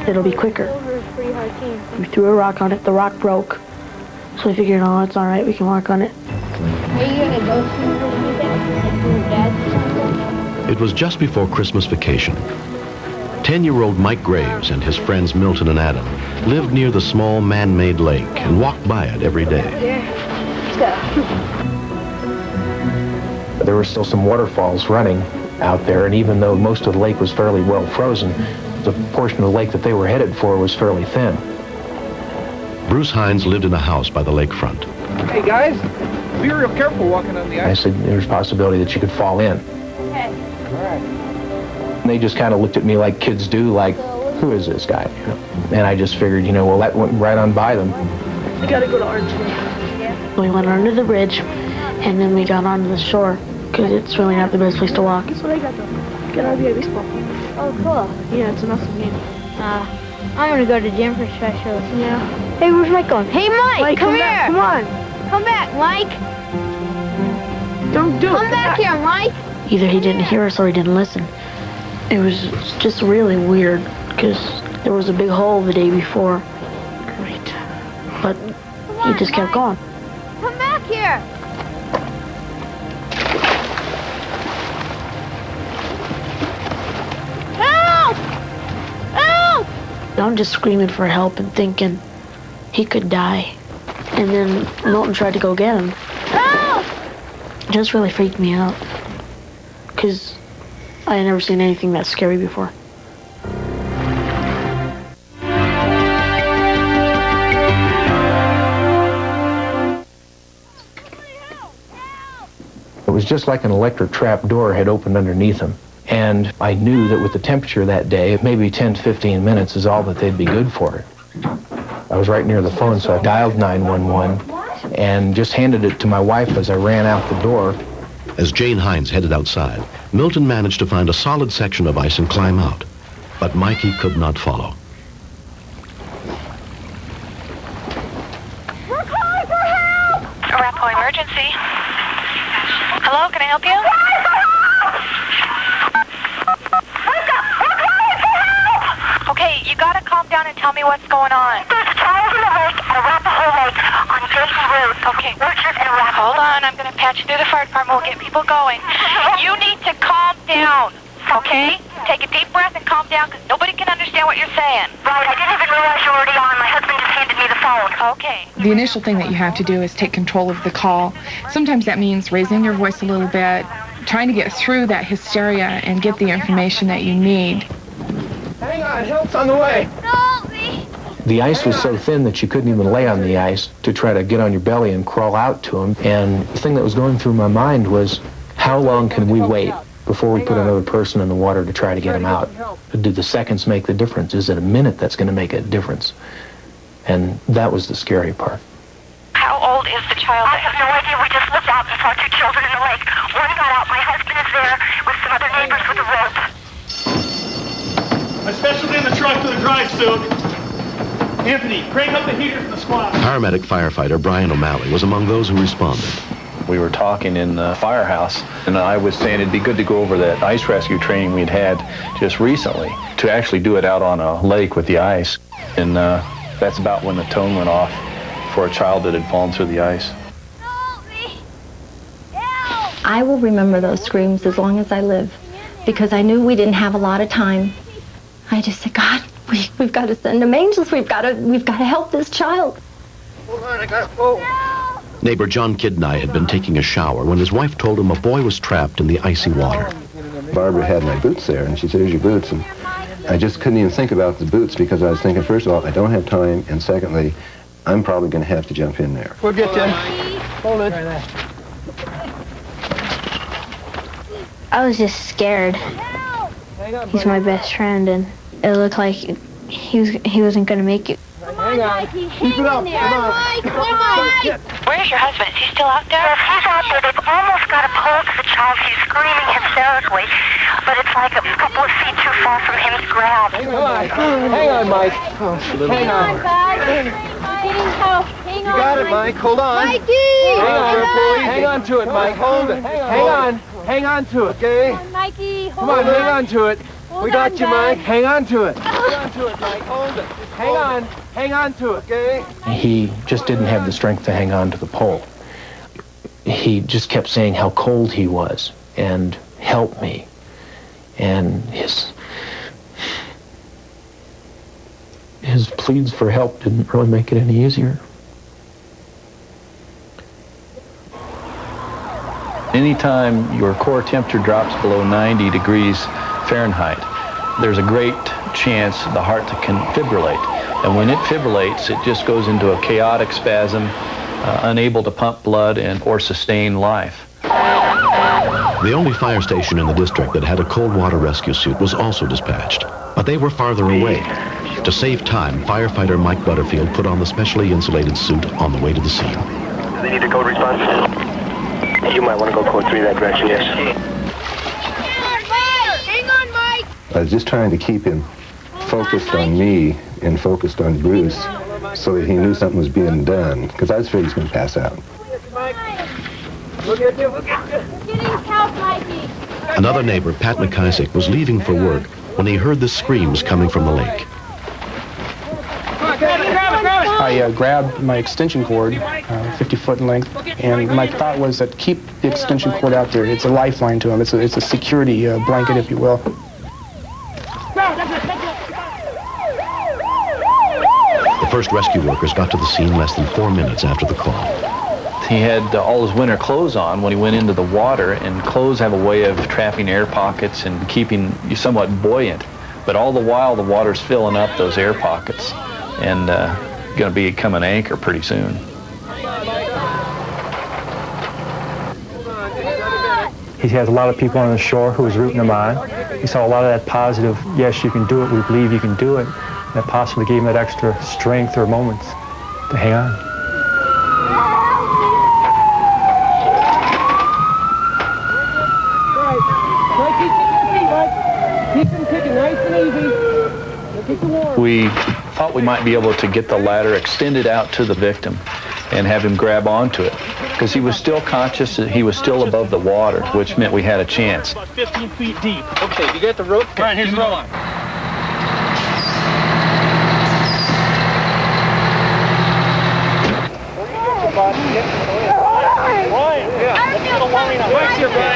it'll be quicker. We threw a rock on it, the rock broke. So we figured, oh, it's all right, we can walk on it. It was just before Christmas vacation. 10-year-old Mike Graves and his friends Milton and Adam lived near the small man-made lake and walked by it every day. There were still some waterfalls running out there, and even though most of the lake was fairly well frozen, the portion of the lake that they were headed for was fairly thin. Bruce Hines lived in a house by the lakefront. Hey guys, be real careful walking on the ice. I said there's a possibility that you could fall in. Okay. All right. And they just kind of looked at me like kids do, like, who is this guy? And I just figured, well, that went right on by them. We gotta go to Orange Lake. Yeah. We went under the bridge, and then we got onto the shore, because it's really not the best place to walk. That's what I got, though. Get out of the baseball. Oh, cool. Yeah, it's an awesome game. I'm gonna go to the gym for specials. Yeah. Hey, where's Mike going? Hey, Mike, come here. Back. Come on. Come back, Mike. Don't do it. Come back here, Mike. Either he didn't hear us or he didn't listen. It was just really weird, because there was a big hole the day before. Great. But he just kept going. Come back here. Help! Help! I'm just screaming for help and thinking he could die. And then Milton tried to go get him. Help! It just really freaked me out, because I had never seen anything that scary before. It was just like an electric trap door had opened underneath them. And I knew that with the temperature that day, maybe 10 to 15 minutes is all that they'd be good for. I was right near the phone, so I dialed 911 and just handed it to my wife as I ran out the door. As Jane Hines headed outside, Milton managed to find a solid section of ice and climb out. But Mikey could not follow. We're calling for help! Arapahoe emergency. Hello, can I help you? Okay, you gotta calm down and tell me what's going on. There's a child in the lake at Arapahoe Lake on Jersey Road. Okay. Orchard and Arapahoe. Hold on, I'm gonna patch you through the fire department. We'll get people going. You need to calm down, okay? Take a deep breath and calm down, because nobody can understand what you're saying. Right, I didn't even realize you were already on. My husband just handed me the phone. Okay. The initial thing that you have to do is take control of the call. Sometimes that means raising your voice a little bit, trying to get through that hysteria and get the information that you need. Hang on, help's on the way. Help me. The ice was so thin that you couldn't even lay on the ice to try to get on your belly and crawl out to him. And the thing that was going through my mind was, how long can we wait before we put another person in the water to try to get him out? Do the seconds make the difference? Is it a minute that's going to make a difference? And that was the scary part. How old is the child? I have no idea. We just looked out and saw two children in the lake. One got out. My husband is there with some other neighbors with a rope. My specialty in the truck for the dry suit. Anthony, crank up the heater from the squad. Paramedic firefighter Brian O'Malley was among those who responded. We were talking in the firehouse, and I was saying it'd be good to go over that ice rescue training we'd had just recently, to actually do it out on a lake with the ice. And that's about when the tone went off for a child that had fallen through the ice. Help me. Help. I will remember those screams as long as I live, because I knew we didn't have a lot of time. I just said, God, we've got to send them angels. We've got to help this child. Hold on, I got to pull. Neighbor John Kidney had been taking a shower when his wife told him a boy was trapped in the icy water. Barbara had my boots there, and she said, here's your boots. And I just couldn't even think about the boots, because I was thinking, first of all, I don't have time, and secondly, I'm probably going to have to jump in there. We'll get you. Hold it. I was just scared. He's my best friend, and it looked like he wasn't going to make it. Hang on. Keep it up. Come on. Where's your husband? Is he still out there? Yes, he's out there. They've almost got a hold of the child. He's screaming hysterically, but it's like a couple of feet too far from him to grab. Hang on, Mike. Oh, hang on. You got it, Mike. Hold on. Mikey! Hang on to it, Mike. Hold it. Hang on to it, okay? Mikey, Come on, hang on to it. Hold We got you, Mike. Hang on to it. Hang on to it, Mike. Hold it. Hang on. Hang on to it, okay? He just didn't have the strength to hang on to the pole. He just kept saying how cold he was and help me. And his pleas for help didn't really make it any easier. Anytime your core temperature drops below 90 degrees Fahrenheit, there's a great chance the heart can fibrillate. And when it fibrillates, it just goes into a chaotic spasm, unable to pump blood or sustain life. The only fire station in the district that had a cold water rescue suit was also dispatched, but they were farther away. To save time, firefighter Mike Butterfield put on the specially insulated suit on the way to the scene. Do they need a code response? You might want to go code 3 that direction, yes. Hang on, Mike! I was just trying to keep him focused on me and focused on Bruce so that he knew something was being done, because I was afraid he was going to pass out. Another neighbor, Pat McIsaac, was leaving for work when he heard the screams coming from the lake. I grabbed my extension cord, 50 foot in length, and my thought was that keep the extension cord out there. It's a lifeline to him. It's a security blanket, if you will. The first rescue workers got to the scene less than 4 minutes after the call. He had all his winter clothes on when he went into the water, and clothes have a way of trapping air pockets and keeping you somewhat buoyant. But all the while, the water's filling up those air pockets and going to become an anchor pretty soon. He has a lot of people on the shore who was rooting him on. He saw a lot of that positive, yes, you can do it, we believe you can do it. And that possibly gave him that extra strength or moments to hang on. We thought we might be able to get the ladder extended out to the victim and have him grab onto it, because he was still conscious, he was still above the water, which meant we had a chance. About 15 feet deep. Okay, you got the rope? All right, here's the rope.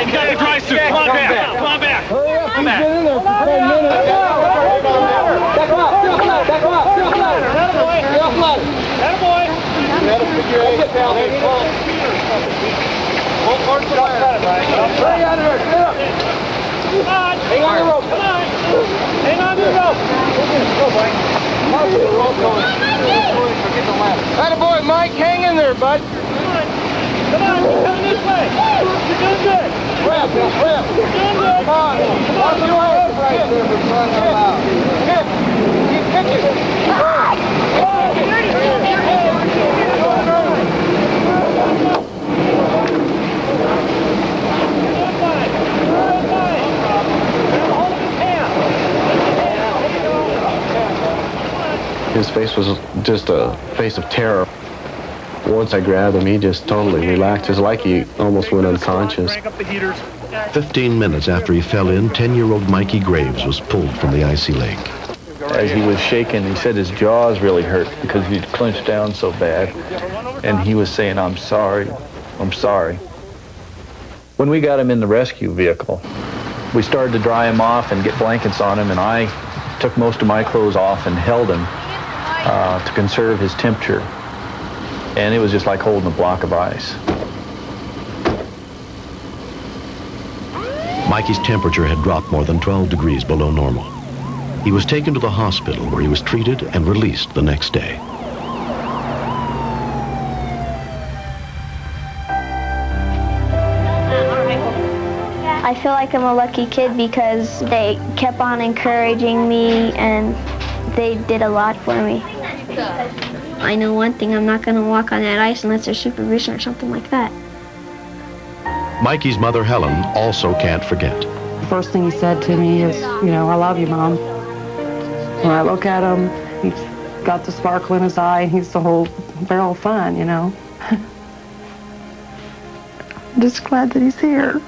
You got the dry suit. Come on back. Come on back. Come back. Hang on the rope. Come on. Hang on to the rope. Attaboy, Mike. Hang in there, bud. Come on, keep coming this way. You're doing good. Grab, grab. You're doing good. Come on. Watch your head right there for crying out loud. Hit. Keep kicking. His face was just a face of terror. Once I grabbed him, he just totally relaxed. It's like he almost went unconscious. 15 minutes after he fell in, 10-year-old Mikey Graves was pulled from the icy lake. As he was shaking, he said his jaws really hurt because he'd clenched down so bad. And he was saying, I'm sorry, I'm sorry. When we got him in the rescue vehicle, we started to dry him off and get blankets on him, and I took most of my clothes off and held him to conserve his temperature. And it was just like holding a block of ice. Mikey's temperature had dropped more than 12 degrees below normal. He was taken to the hospital where he was treated and released the next day. I feel like I'm a lucky kid because they kept on encouraging me and they did a lot for me. I know one thing, I'm not going to walk on that ice unless there's supervision or something like that. Mikey's mother, Helen, also can't forget. The first thing he said to me is, you know, I love you, Mom. When I look at him, he's got the sparkle in his eye, and he's the whole barrel of fun, you know. I'm just glad that he's here.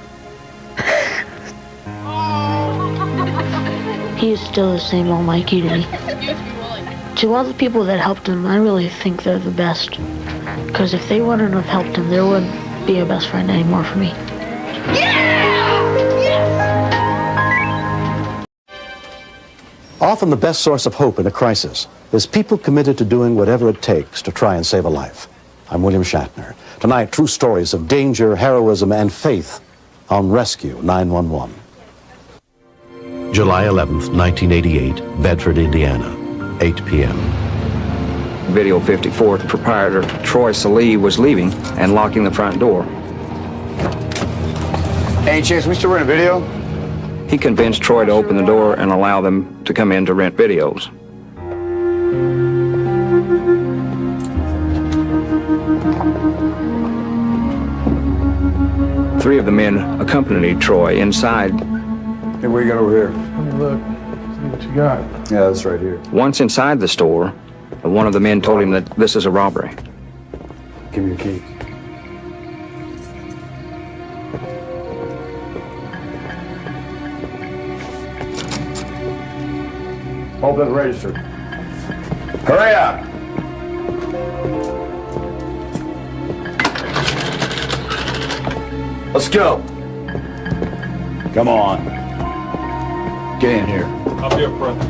he is still the same old Mikey to me. To all the people that helped him, I really think they're the best. Because if they wouldn't have helped him, there wouldn't be a best friend anymore for me. Often the best source of hope in a crisis is people committed to doing whatever it takes to try and save a life. I'm William Shatner. Tonight, true stories of danger, heroism, and faith on Rescue 911. July 11th, 1988, Bedford, Indiana, 8 p.m. Video 54, the proprietor, Troy s03e, was leaving and locking the front door. Any chance we still rent a video? He convinced Troy to open the door and allow them to come in to rent videos. Three of the men accompanied Troy inside. Hey, what do you got over here? Look, see what you got. Yeah, that's right here. Once inside the store, one of the men told him that this is a robbery. Give me your keys. Open the register. Hurry up! Let's go. Come on. Get in here. I'll be up front.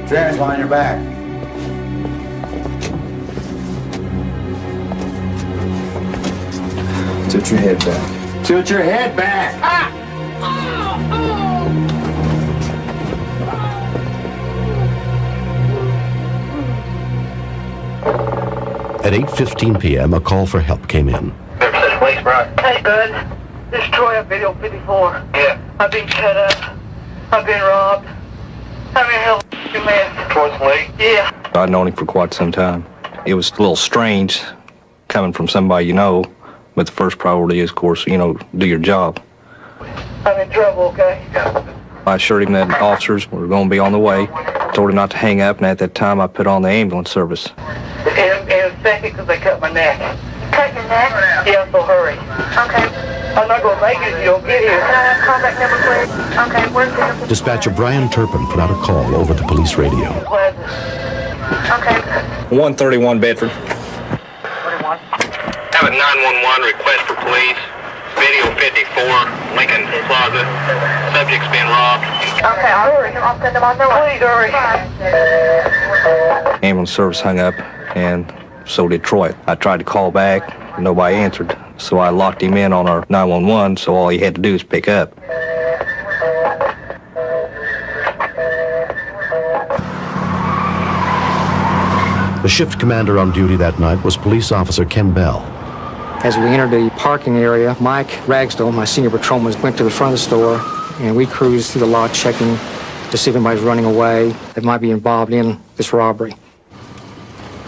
Hands behind your back. Tilt your head back. Tilt your head back! Ah! At 8:15 p.m., a call for help came in. Hey, bud. This is Troy at Video 54. Yeah. I've been cut up. I've been robbed. I'm in hell you man. Troy's late? Yeah. I'd known him for quite some time. It was a little strange coming from somebody you know, but the first priority is, of course, you know, do your job. I'm in trouble, okay? I assured him that officers were going to be on the way. Told him not to hang up, and at that time I put on the ambulance service. In a second, because they cut my neck. Cut your neck? Yeah, so hurry. Okay. I'm not going to make it if you don't get here. Can I have contact number, please? Okay, where's the... Dispatcher Brian Turpin put out a call over the police radio. Okay. 131 Bedford. Have a 911 request for police. Video 54, Lincoln Plaza. Subject's been robbed. Okay, I'll send them on their way. Please hurry. Ambulance service hung up, and so did Troy. I tried to call back, nobody answered, so I locked him in on our 911, so all he had to do is pick up. The shift commander on duty that night was police officer Ken Bell. As we entered the parking area, Mike Ragsdale, my senior patrolman, went to the front of the store, and we cruised through the lot checking to see if anybody's running away that might be involved in this robbery.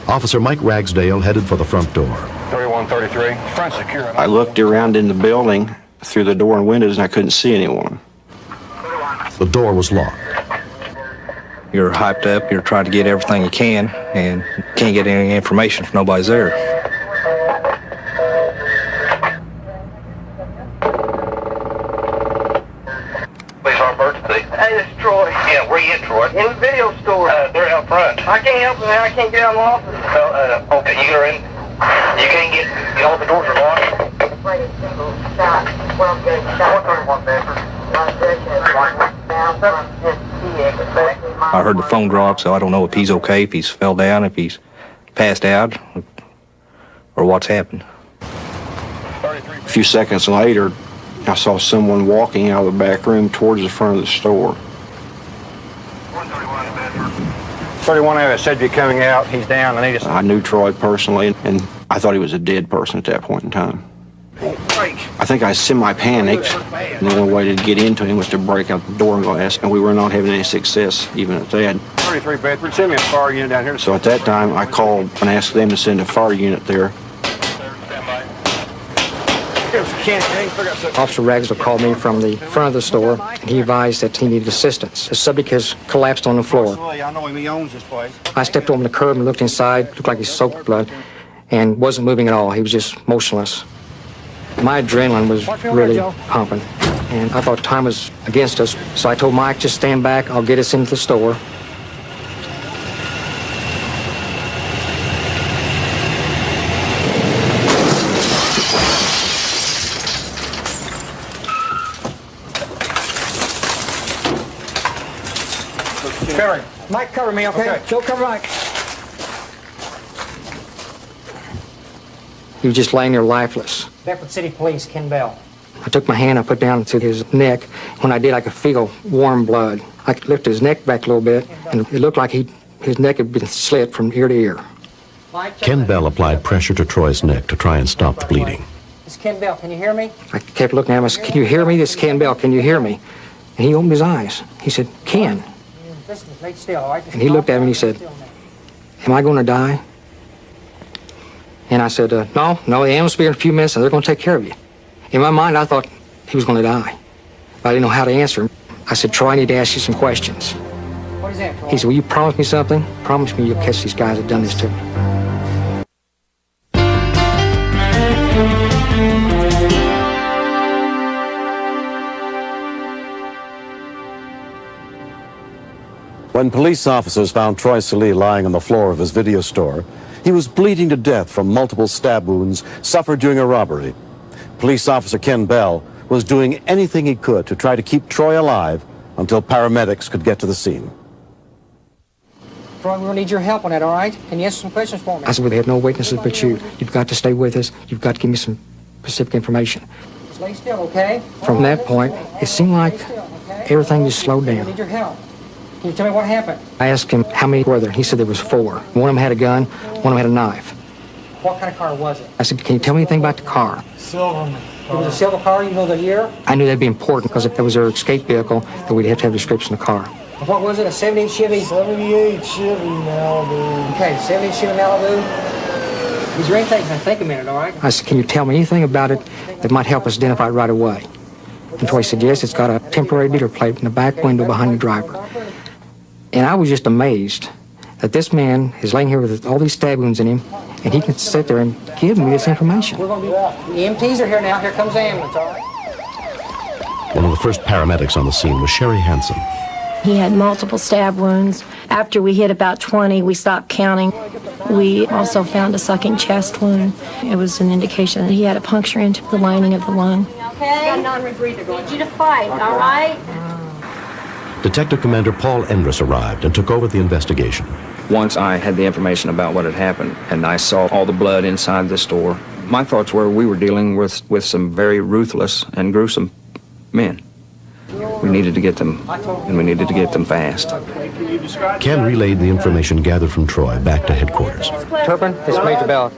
Officer Mike Ragsdale headed for the front door. 3133, front secure. I looked around in the building through the door and windows, and I couldn't see anyone. The door was locked. You're hyped up, you're trying to get everything you can, and you can't get any information if nobody's there. Hey, this is Troy. Yeah, where you at, Troy? In the video store. They're out front. I can't help it, man. I can't get out of my office. Well, okay, you are in. You can't get all the doors are locked. 131 Bedford. I heard the phone drop, so I don't know if he's okay, if he's fell down, if he's passed out, or what's happened. A few seconds later, I saw someone walking out of the back room towards the front of the store. 31, I have a subject coming out. He's down. I knew Troy personally, and I thought he was a dead person at that point in time. I think I semi-panicked, and the only way to get into him was to break out the door glass, and we were not having any success, even at that. 33 Bedford, send me a fire unit down here. So at that time, I called and asked them to send a fire unit there. Officer Ragsdale called me from the front of the store, and he advised that he needed assistance. The subject has collapsed on the floor. I know him. He owns this place. I stepped over the curb and looked inside, looked like he soaked blood, and wasn't moving at all. He was just motionless. My adrenaline was really pumping. and I thought time was against us. So I told Mike, just stand back, I'll get us into the store. Barry. Mike, cover me, okay? Joe, cover Mike. He was just laying there lifeless. Bedford City Police, Ken Bell. I took my hand, I put down to his neck. When I did, I could feel warm blood. I could lift his neck back a little bit, and it looked like his neck had been slit from ear to ear. Ken Bell applied pressure to Troy's neck to try and stop the bleeding. This is Ken Bell, can you hear me? I kept looking at him, I said, can you hear me? This is Ken Bell, can you hear me? And he opened his eyes. He said, Ken. And he looked at me and he said, am I going to die? And I said, no, the ambulance will be here in a few minutes and they're going to take care of you. In my mind, I thought he was going to die. But I didn't know how to answer him. I said, Troy, I need to ask you some questions. What is that, Troy? He said, will you promise me something? Promise me you'll catch these guys that done this to me. When police officers found Troy s03e lying on the floor of his video store, he was bleeding to death from multiple stab wounds suffered during a robbery. Police officer Ken Bell was doing anything he could to try to keep Troy alive until paramedics could get to the scene. Troy, we're going to need your help on that, all right? Can you answer some questions for me? I said, well, they have no witnesses but you. You've got to stay with us. You've got to give me some specific information. Just lay still, okay? From that point, it seemed like everything just slowed down. I need your help. Can you tell me what happened? I asked him how many were there. He said there was 4. One of them had a gun, one of them had a knife. What kind of car was it? I said, can you tell me anything about the car? Silver. It was a silver car, you know the year? I knew that'd be important because if it was their escape vehicle, then we'd have to have a description of the car. What was it, a 78 Chevy? 78 Chevy Malibu. Okay, 78 Chevy Malibu. Is there anything, think a minute, all right? I said, can you tell me anything about it that might help us identify it right away? And Troy said, yes, it's got a temporary dealer plate in the back window behind the driver. And I was just amazed that this man is laying here with all these stab wounds in him, and he can sit there and give me this information. The EMTs are here now. Here comes the ambulance, all right? One of the first paramedics on the scene was Sherry Hansen. He had multiple stab wounds. After we hit about 20, we stopped counting. We also found a sucking chest wound. It was an indication that he had a puncture into the lining of the lung. Okay? Got non-rebreather going. Need you to fight, all right? Detective Commander Paul Endress arrived and took over the investigation. Once I had the information about what had happened and I saw all the blood inside the store, my thoughts were we were dealing with some very ruthless and gruesome men. We needed to get them, and we needed to get them fast. Ken relayed the information gathered from Troy back to headquarters. Turpin, this is Major Bell.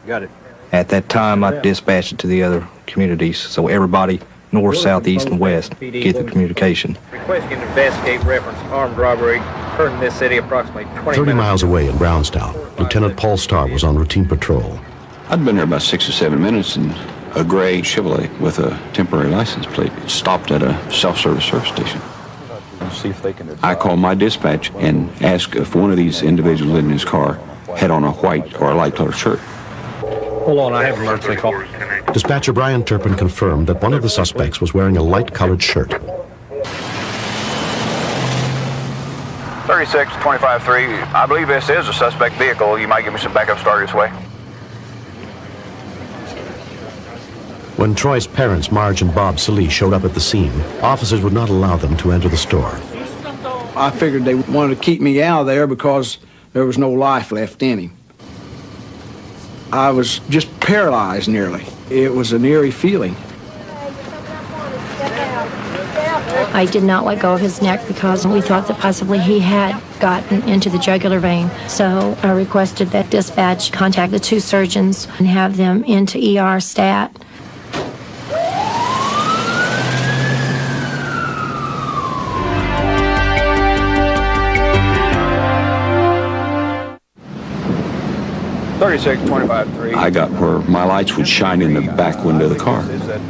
Got it. At that time, I dispatched it to the other communities, so everybody, north, south, east, and west, get the communication. Requesting to investigate reference armed robbery occurred in this city approximately 30 miles away in Brownstown, Lieutenant Paul Starr was on routine patrol. I'd been there about 6 or 7 minutes, and a gray Chevrolet with a temporary license plate stopped at a self-service service station. See if they can. I called my dispatch and asked if one of these individuals in his car had on a white or a light colored shirt. Hold on, I have an emergency call. Dispatcher Brian Turpin confirmed that one of the suspects was wearing a light-colored shirt. 36, 25-3. I believe this is a suspect vehicle. You might give me some backup started this way. When Troy's parents, Marge and Bob s03e, showed up at the scene, officers would not allow them to enter the store. I figured they wanted to keep me out of there because there was no life left in him. I was just paralyzed nearly. It was an eerie feeling. I did not let go of his neck because we thought that possibly he had gotten into the jugular vein. So I requested that dispatch contact the 2 surgeons and have them into ER stat. I got where my lights would shine in the back window of the car,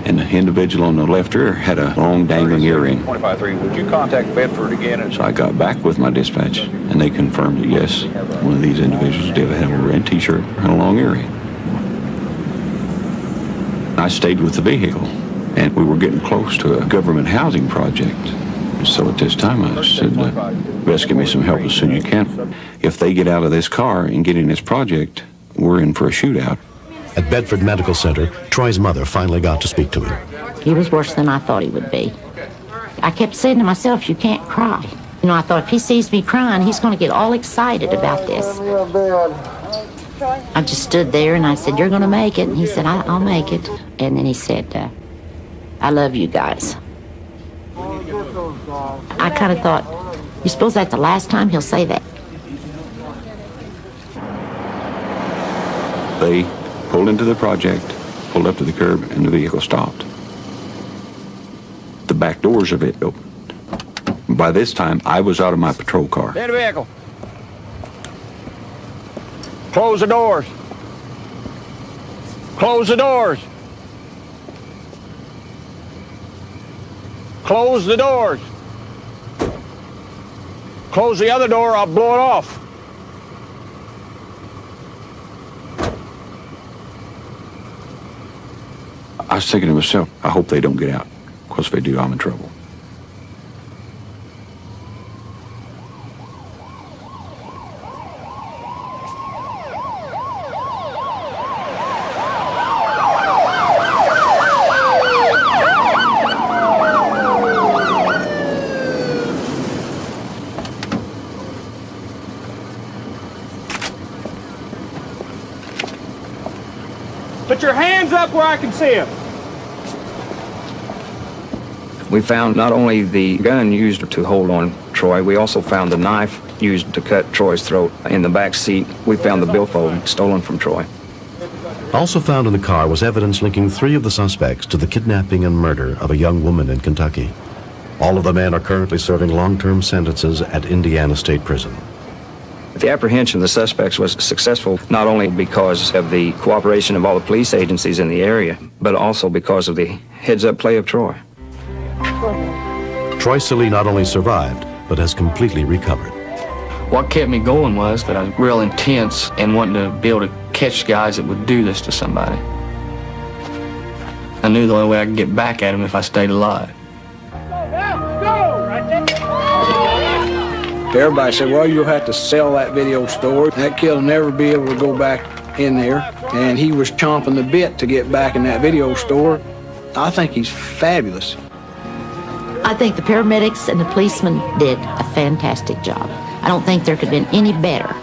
and the individual on the left rear had a long dangling earring. 25-3, would you contact Bedford again? So I got back with my dispatch, and they confirmed that yes, one of these individuals did have a red t-shirt and a long earring. I stayed with the vehicle, And we were getting close to a government housing project. So at this time I said, best give me some help as soon as you can. If they get out of this car and get in this project, we're in for a shootout. At Bedford Medical Center, Troy's mother finally got to speak to him. He was worse than I thought he would be. I kept saying to myself, you can't cry. You know, I thought if he sees me crying, he's going to get all excited about this. I just stood there and I said, you're going to make it. And he said, I'll make it. And then he said, I love you guys. I kind of thought, you suppose that's the last time he'll say that? They pulled into the project, pulled up to the curb, and the vehicle stopped. The back doors of it opened. By this time, I was out of my patrol car. Get the vehicle. Close the doors. Close the doors. Close the doors. Close the other door, I'll blow it off. I was thinking to myself, I hope they don't get out, because if they do, I'm in trouble. Put your hands up where I can see them. We found not only the gun used to hold on Troy, we also found the knife used to cut Troy's throat. In the back seat, we found the billfold stolen from Troy. Also found in the car was evidence linking 3 of the suspects to the kidnapping and murder of a young woman in Kentucky. All of the men are currently serving long-term sentences at Indiana State Prison. The apprehension of the suspects was successful not only because of the cooperation of all the police agencies in the area, but also because of the heads-up play of Troy. Troy Silly not only survived, but has completely recovered. What kept me going was that I was real intense and wanting to be able to catch guys that would do this to somebody. I knew the only way I could get back at them if I stayed alive. Everybody said, well, you'll have to sell that video store. That kid will never be able to go back in there. And he was chomping the bit to get back in that video store. I think he's fabulous. I think the paramedics and the policemen did a fantastic job. I don't think there could have been any better.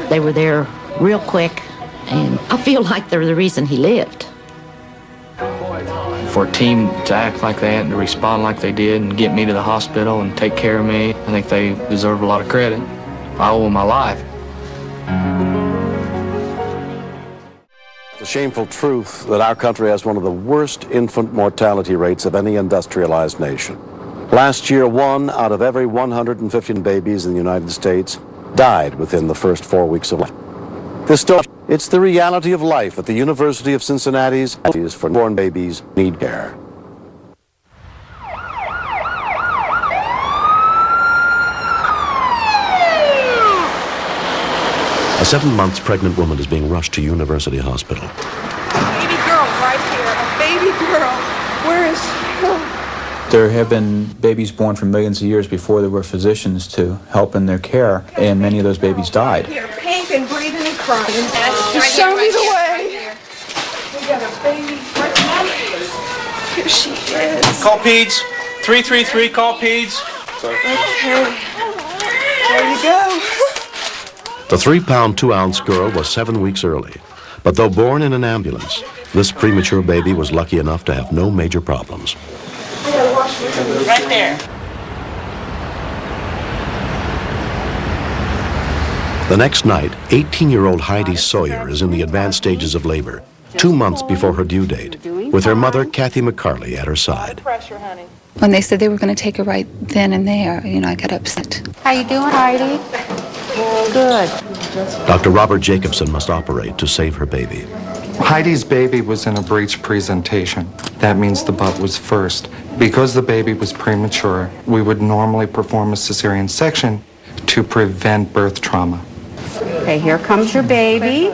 They were there real quick, and I feel like they're the reason he lived. For a team to act like that and to respond like they did and get me to the hospital and take care of me, I think they deserve a lot of credit. I owe them my life. It's a shameful truth that our country has one of the worst infant mortality rates of any industrialized nation. Last year, 1 out of every 115 babies in the United States died within the first 4 weeks of life. This story, it's the reality of life at the University of Cincinnati's for newborn babies need care. A 7 months pregnant woman is being rushed to University Hospital. Baby girl right here, a baby girl. Where is she? There have been babies born for millions of years before there were physicians to help in their care, and many of those babies died. Here, pink and breathing and crying. Just show me the way. We got a baby right here. Here she is. Call PEDS. 333, call PEDS. Okay. There you go. The 3-pound, 2-ounce girl was 7 weeks early. But though born in an ambulance, this premature baby was lucky enough to have no major problems. Right there. The next night, 18-year-old Heidi Sawyer is in the advanced stages of labor, 2 months before her due date, with her mother, Kathy McCarley, at her side. When they said they were going to take her right then and there, I got upset. How you doing, Heidi? Good. Dr. Robert Jacobson must operate to save her baby. Heidi's baby was in a breech presentation. That means the butt was first. Because the baby was premature, we would normally perform a cesarean section to prevent birth trauma. Okay, here comes your baby.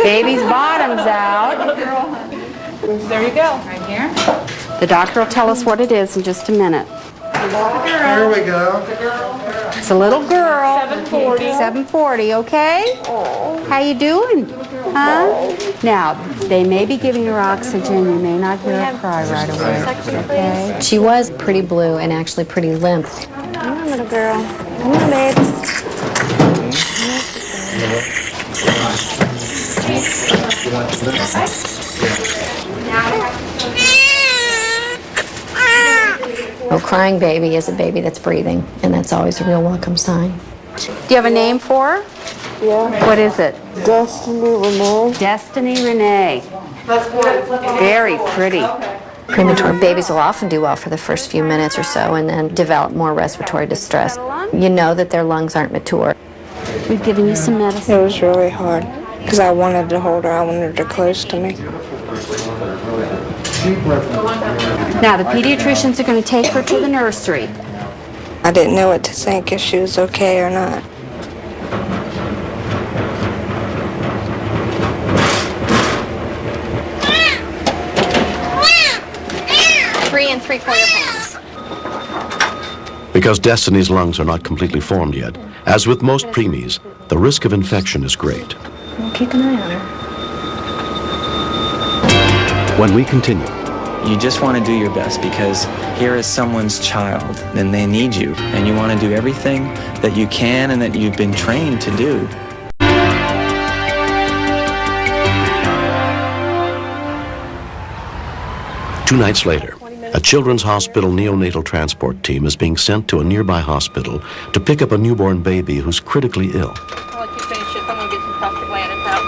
Baby's bottom's out. There you go. Right here. The doctor will tell us what it is in just a minute. Here we go. It's a little girl. 740. 740, okay? How you doing? Huh? Now, they may be giving her oxygen. You may not hear her cry right away. Okay? She was pretty blue and actually pretty limp. Come on, little girl. Come on, babe. A crying baby is a baby that's breathing, and that's always a real welcome sign. Do you have a name for her? Yeah. What is it? Destiny Renee. Destiny Renee. Very pretty. Premature babies will often do well for the first few minutes or so and then develop more respiratory distress. You know that their lungs aren't mature. We've given you some medicine. It was really hard because I wanted to hold her. I wanted her close to me. Now, the pediatricians are going to take her to the nursery. I didn't know what to think, if she was okay or not. Three and 3/4 pounds. Because Destiny's lungs are not completely formed yet, as with most preemies, the risk of infection is great. We'll keep an eye on her. When we continue, you just want to do your best because here is someone's child and they need you, and you want to do everything that you can and that you've been trained to do. 2 nights later, a Children's Hospital neonatal transport team is being sent to a nearby hospital to pick up a newborn baby who's critically ill. I'll let you finish this. I'm going to get some prostaglandins out.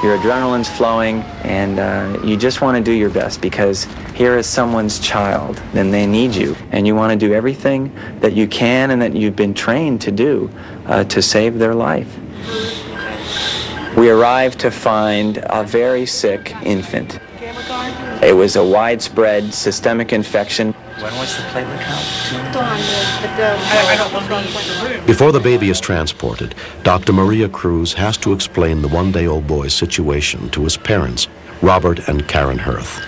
Your adrenaline's flowing, and you just want to do your best because here is someone's child and they need you, and you want to do everything that you can and that you've been trained to do to save their life. We arrived to find a very sick infant. It was a widespread systemic infection. When was the platelet count? Before the baby is transported, Dr. Maria Cruz has to explain the one-day-old boy's situation to his parents, Robert and Karen Hirth.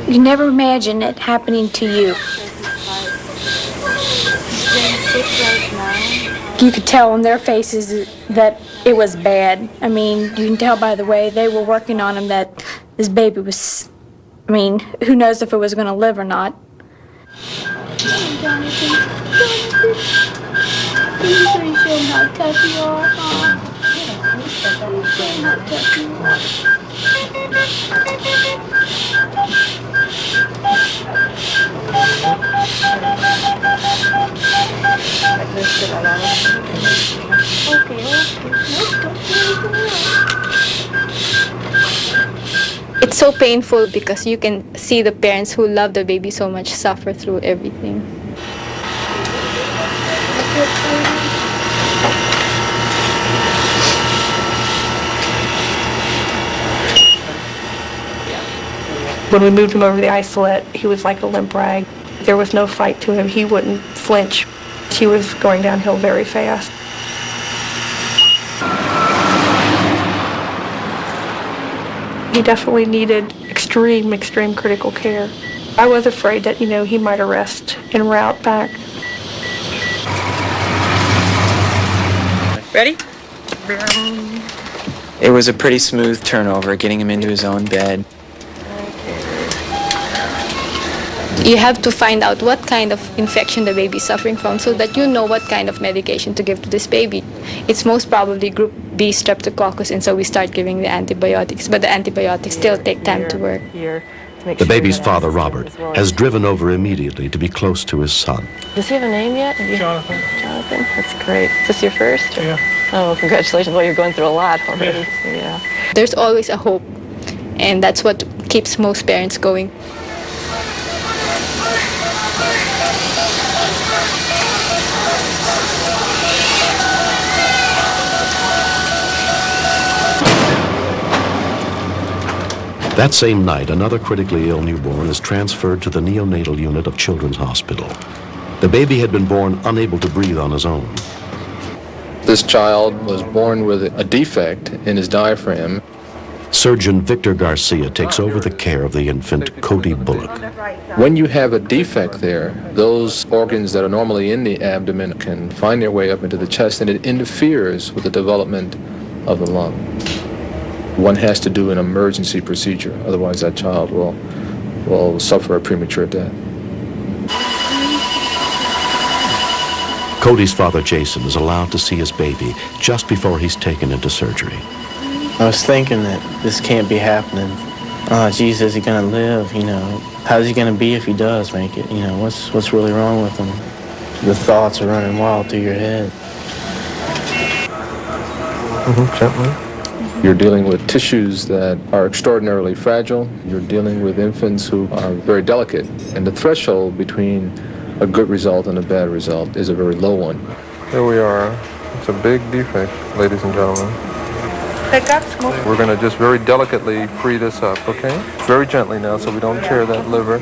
You never imagine it happening to you. You could tell on their faces that it was bad. I mean, you can tell by the way they were working on him that this baby was, I mean, who knows if it was going to live or not. It's so painful because you can see the parents who love the baby so much suffer through everything. When we moved him over the isolette, he was like a limp rag. There was no fight to him. He wouldn't flinch. He was going downhill very fast. He definitely needed extreme critical care. I was afraid that, he might arrest en route back. Ready? It was a pretty smooth turnover, getting him into his own bed. You have to find out what kind of infection the baby is suffering from so that you know what kind of medication to give to this baby. It's most probably group B streptococcus, and so we start giving the antibiotics, but the antibiotics still take time to work. The baby's father, Robert, has driven over immediately to be close to his son. Does he have a name yet? Jonathan. Jonathan? That's great. Is this your first? Yeah. Oh, well, congratulations. Well, you're going through a lot already. Yeah. There's always a hope, and that's what keeps most parents going. That same night, another critically ill newborn is transferred to the neonatal unit of Children's Hospital. The baby had been born unable to breathe on his own. This child was born with a defect in his diaphragm. Surgeon Victor Garcia takes over the care of the infant Cody Bullock. When you have a defect there, those organs that are normally in the abdomen can find their way up into the chest, and it interferes with the development of the lung. One has to do an emergency procedure, otherwise that child will suffer a premature death. Cody's father, Jason, is allowed to see his baby just before he's taken into surgery. I was thinking that this can't be happening. Oh, geez, is he gonna live? You know, how's he gonna be if he does make it? You know, what's really wrong with him? The thoughts are running wild through your head. Gently. You're dealing with tissues that are extraordinarily fragile. You're dealing with infants who are very delicate, and the threshold between a good result and a bad result is a very low one. Here we are. It's a big defect, ladies and gentlemen. We're going to just very delicately free this up, okay? Very gently now so we don't tear that liver.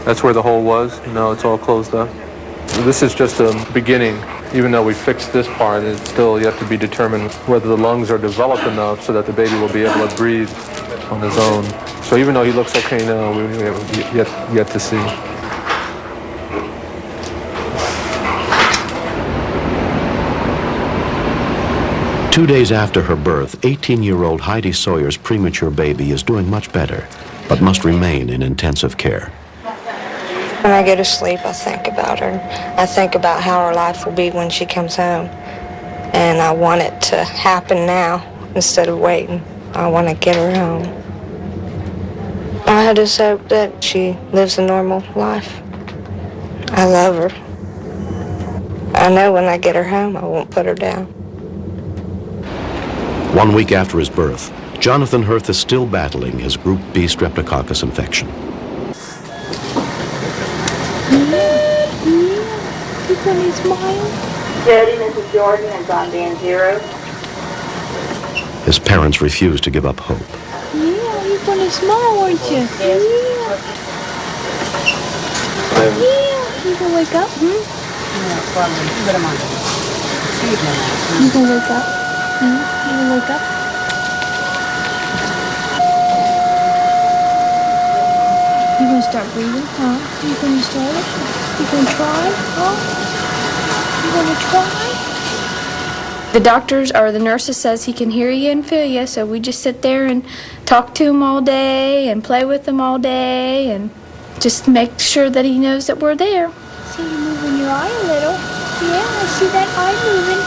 That's where the hole was. Now it's all closed up. This is just a beginning. Even though we fixed this part, it's still yet to be determined whether the lungs are developed enough so that the baby will be able to breathe on his own. So even though he looks okay now, we have yet to see. Two days after her birth, 18-year-old Heidi Sawyer's premature baby is doing much better, but must remain in intensive care. When I go to sleep, I think about her. I think about how her life will be when she comes home. And I want it to happen now instead of waiting. I want to get her home. I just hope that she lives a normal life. I love her. I know when I get her home, I won't put her down. 1 week after his birth, Jonathan Hirth is still battling his Group B streptococcus infection. Jody, Mrs. Jordan is on band 0. His parents refuse to give up hope. Yeah, you're gonna smile, aren't you? Yeah. Yeah, you gonna wake up, You gonna wake up? You gonna wake up? You gonna start breathing, huh? You gonna start it? You gonna try, huh? You gonna try? The doctors or the nurses says he can hear you and feel you, so we just sit there and talk to him all day and play with him all day and just make sure that he knows that we're there. See you moving your eye a little. Yeah, I see that eye moving.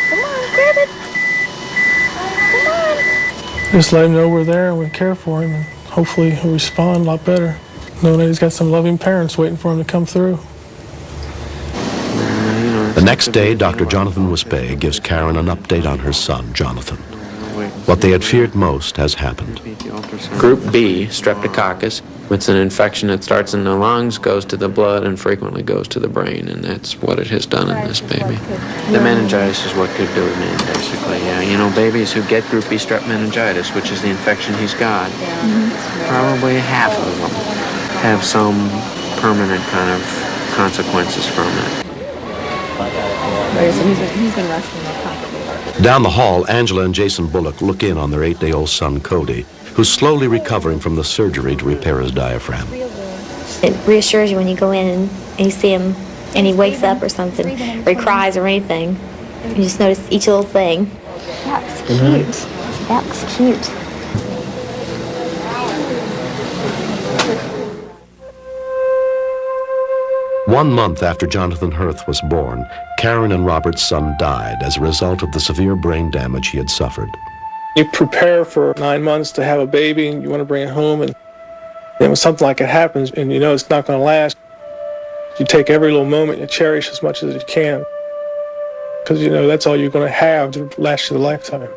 Come on, grab it. Just let him know we're there and we care for him, and hopefully he'll respond a lot better, knowing that he's got some loving parents waiting for him to come through. The next day, Dr. Jonathan Wispay gives Karen an update on her son, Jonathan. What they had feared most has happened. Group B, streptococcus, it's an infection that starts in the lungs, goes to the blood, and frequently goes to the brain, and that's what it has done in this baby. The meningitis is what could do it, basically, yeah. You know, babies who get Group B strep meningitis, which is the infection he's got, probably half of them have some permanent kind of consequences from it. He's been wrestling. Down the hall, Angela and Jason Bullock look in on their 8-day-old son, Cody, who's slowly recovering from the surgery to repair his diaphragm. It reassures you when you go in and you see him and he wakes up or something, or he cries or anything. You just notice each little thing. That was cute. That was cute. One month after Jonathan Hirth was born, Karen and Robert's son died as a result of the severe brain damage he had suffered. You prepare for 9 months to have a baby and you want to bring it home, and then when something like it happens and you know it's not going to last, you take every little moment and cherish as much as you can, because you know that's all you're going to have to last you the lifetime.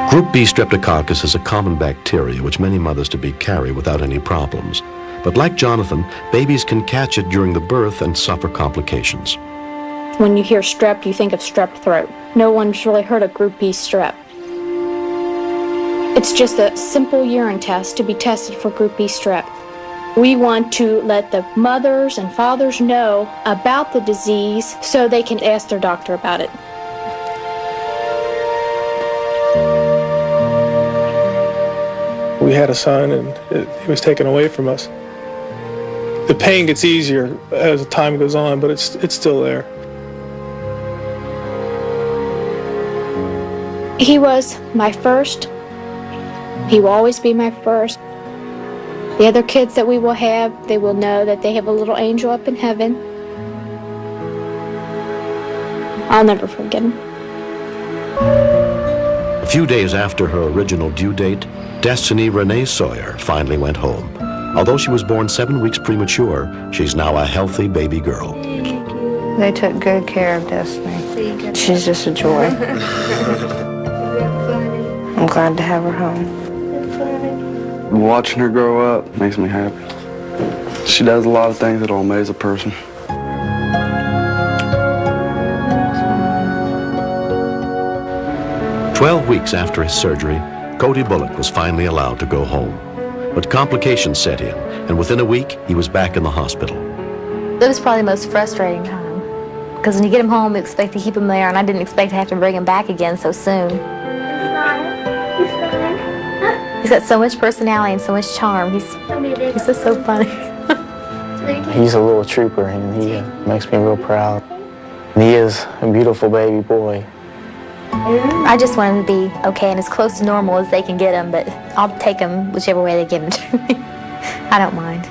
Group B streptococcus is a common bacteria which many mothers-to-be carry without any problems. But like Jonathan, babies can catch it during the birth and suffer complications. When you hear strep, you think of strep throat. No one's really heard of Group B strep. It's just a simple urine test to be tested for Group B strep. We want to let the mothers and fathers know about the disease so they can ask their doctor about it. We had a son and he was taken away from us. The pain gets easier as time goes on, but it's still there. He was my first. He will always be my first. The other kids that we will have, they will know that they have a little angel up in heaven. I'll never forget him. A few days after her original due date, Destiny Renee Sawyer finally went home. Although she was born 7 weeks premature, she's now a healthy baby girl. They took good care of Destiny. She's just a joy. I'm glad to have her home. Watching her grow up makes me happy. She does a lot of things that'll amaze a person. "12 weeks after his surgery, Cody Bullock was finally allowed to go home. But complications set in, and within a week, he was back in the hospital. It was probably the most frustrating time. Because when you get him home, you expect to keep him there, and I didn't expect to have to bring him back again so soon. He's got so much personality and so much charm. He's just so funny. He's a little trooper, and he makes me real proud. And he is a beautiful baby boy. I just want him to be okay and as close to normal as they can get him, but I'll take him whichever way they give him to me. I don't mind.